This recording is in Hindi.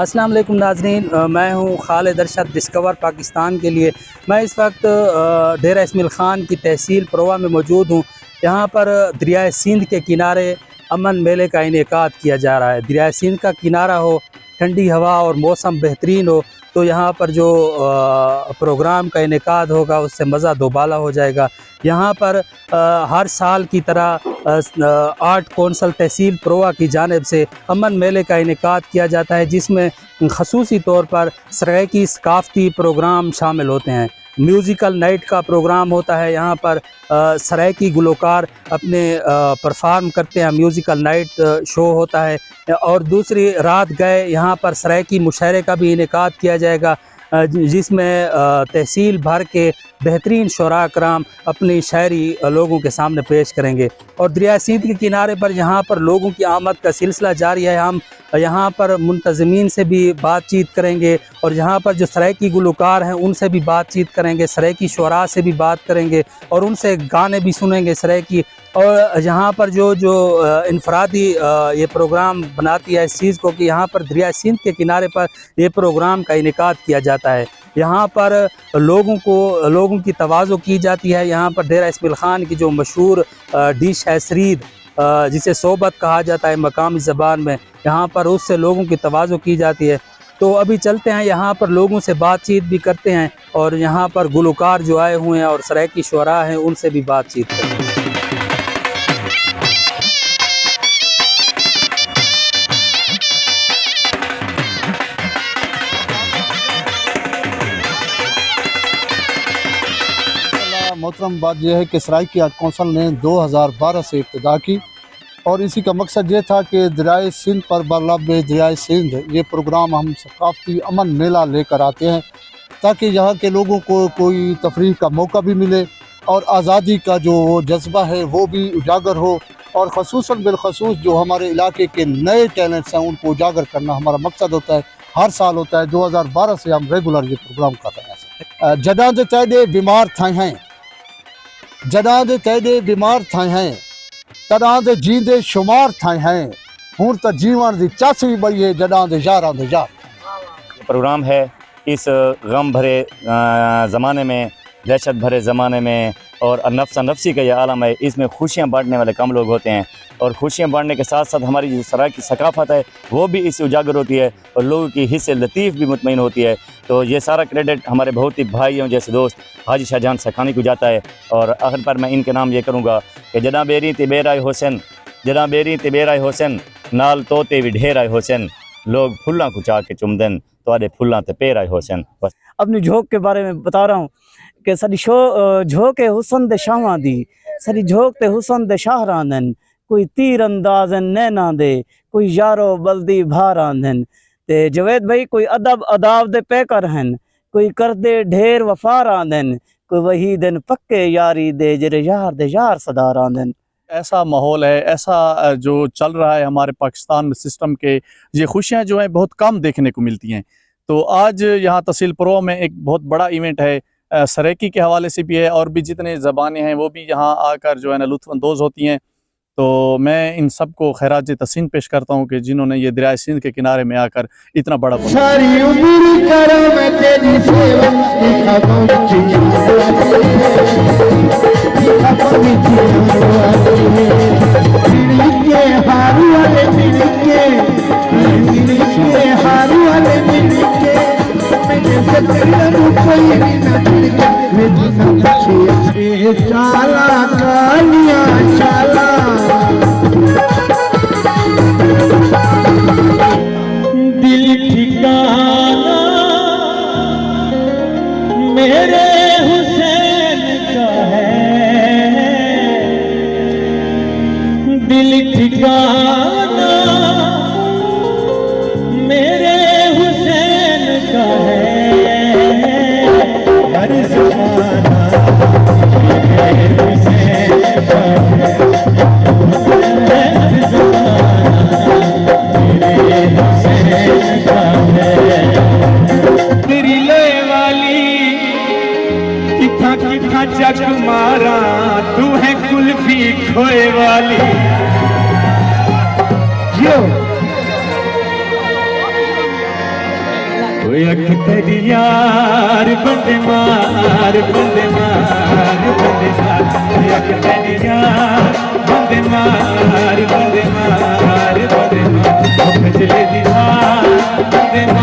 अस्सलाम वालेकुम नाज़रीन, मैं हूँ खालिद अरशद डिस्कवर पाकिस्तान के लिए। मैं इस वक्त डेरा इस्माइल ख़ान की तहसील परोवा में मौजूद हूँ। यहाँ पर दरियाए सिंध के किनारे अमन मेले का इनेकाद किया जा रहा है। दरियाए सिंध का किनारा हो, ठंडी हवा और मौसम बेहतरीन हो तो यहाँ पर जो प्रोग्राम का इनेकाद होगा उससे मज़ा दोबाला हो जाएगा। यहाँ पर हर साल की तरह आर्ट कौंसल तहसील परोवा की जानिब से अमन मेले का इनेकाद किया जाता है, जिसमें ख़ुसूसी तौर पर सराइकी सकाफ़ती प्रोग्राम शामिल होते हैं। म्यूज़िकल नाइट का प्रोग्राम होता है। यहाँ पर सराइकी गुलकार अपने परफॉर्म करते हैं। म्यूज़िकल नाइट शो होता है। और दूसरी रात गए यहाँ पर सराइकी मुशायरे का भी इनेकाद किया जाएगा, जिसमें तहसील भर के बेहतरीन शुरा कराम अपनी शायरी लोगों के सामने पेश करेंगे। और दरिया सिंध के किनारे पर यहाँ पर लोगों की आमद का सिलसिला जारी है। हम यहाँ पर मुंतज़मीन से भी बातचीत करेंगे और यहाँ पर जो सराइकी गुलकार हैं उनसे भी बातचीत करेंगे, सराइकी शुरा से भी बात करेंगे और उनसे गाने भी सुनेंगे सराइकी। और यहाँ पर जो इनफरादी ये प्रोग्राम बनाती है इस चीज़ को कि यहाँ पर दरिया सिंध के किनारे पर ये प्रोग्राम का इनेकाद किया जाता है। यहाँ पर लोगों की तवाज़ो की जाती है। यहाँ पर डेरा इस्माइल ख़ान की जो मशहूर डिश है सरीद, जिसे सोबत कहा जाता है मकामी ज़बान में, यहाँ पर उससे लोगों की तवाज़ो की जाती है। तो अभी चलते हैं, यहाँ पर लोगों से बातचीत भी करते हैं और यहाँ पर गुलकार जो आए हुए हैं और सराइकी शुरा हैं उनसे भी बातचीत करते हैं। मोहतरम बात यह है कि सराइकी आर्ट कौंसल ने 2012 से इब्तिदा की और इसी का मकसद ये था कि दरियाए सिंध पर बरलब दरियाए सिंध ये प्रोग्राम हम सकाफ़ती अमन मेला लेकर आते हैं ताकि यहाँ के लोगों को कोई तफरीह का मौका भी मिले और आज़ादी का जो जज्बा है वो भी उजागर हो और ख़ुसूसन बिलख़ुसूस जो हमारे इलाके के नए टैलेंट्स हैं उनको उजागर करना हमारा मकसद होता है। हर साल होता है। 2012 से हम रेगुलर ये प्रोग्राम कर रहे हैं। जदाद तैदे बीमार थे हैं, जदाद तैदे बीमार थे हैं, तदाद जींदे शुमार थे हैं, हूँ तो जीवन की चस भी बड़ी है जदाद यारां दे यार। प्रोग्राम है इस गम भरे ज़माने में, दहशत भरे ज़माने में और नफ्सा नफसी का यह आलम है। इसमें खुशियाँ बांटने वाले कम लोग होते हैं और खुशियाँ बांटने के साथ साथ हमारी जो सराइकी सकाफ़त है वो भी इससे उजागर होती है और लोगों की हिस्से लतीफ़ भी मुतमईन होती है। तो ये सारा क्रेडिट हमारे बहुत ही भाइयों जैसे दोस्त हाजी शाहजहान सखानी को जाता है। और आखिर पर मैं इनके नाम ये करूँगा कि जना बेरी तिबेराय हुसैन, जना बेरी तिबेराय हुसैन, नाल तोते भी ढेराय हुसैन, लोग फुल्लां को चाह के चुमदन तो आधे फुल्लां ते पेराय हुसैन। बस अपनी झोंक के बारे में बता रहा हूँ कि सारी झोंक हुसन दे शावां दी, सारी झोंक ते हुसन दे शाहरांदन, कोई तीर अंदाजन नैना दे, कोई यारो बल्दी भारांदन। ते जवेद भाई कोई अदब अदाब दे पैकर हैं, कोई कर दे ढेर वफार आंदन, कोई वही दिन पक्के यारी दे जरे यार दे यार सदार आंदन। ऐसा माहौल है, ऐसा जो चल रहा है हमारे पाकिस्तान में सिस्टम के, ये खुशियाँ जो हैं बहुत कम देखने को मिलती हैं। तो आज यहाँ तहसील परोवा में एक बहुत बड़ा इवेंट है, सराइकी के हवाले से भी है और भी जितने ज़बानें हैं वो भी यहाँ आकर जो है ना लुत्फ़अंदोज़ होती हैं। तो मैं इन सब को खैरात तहसीन पेश करता हूँ कि जिन्होंने ये दरिया सिंध के किनारे में आकर इतना बड़ा सारी उम्र करो मैं तेरी सेवा चाला कालिया चाला दिल ठिकाना मेरे हुसैन का है, दिल ठिकाना मेरे हुसैन का है, हर ज़माना मेरे हुसैन का है, हर ज़माना मेरे हुसैन का है। तेरी ले वाली किथा किथा जग मारा, तू है कुल्फी खोए वाली। ओए अख तेरी यार बंदे मार बंदे मार बंदे मार ओए अख तेरी यार बंदे मार बंदे मार बंदे मार खजले दी मार बंदे मार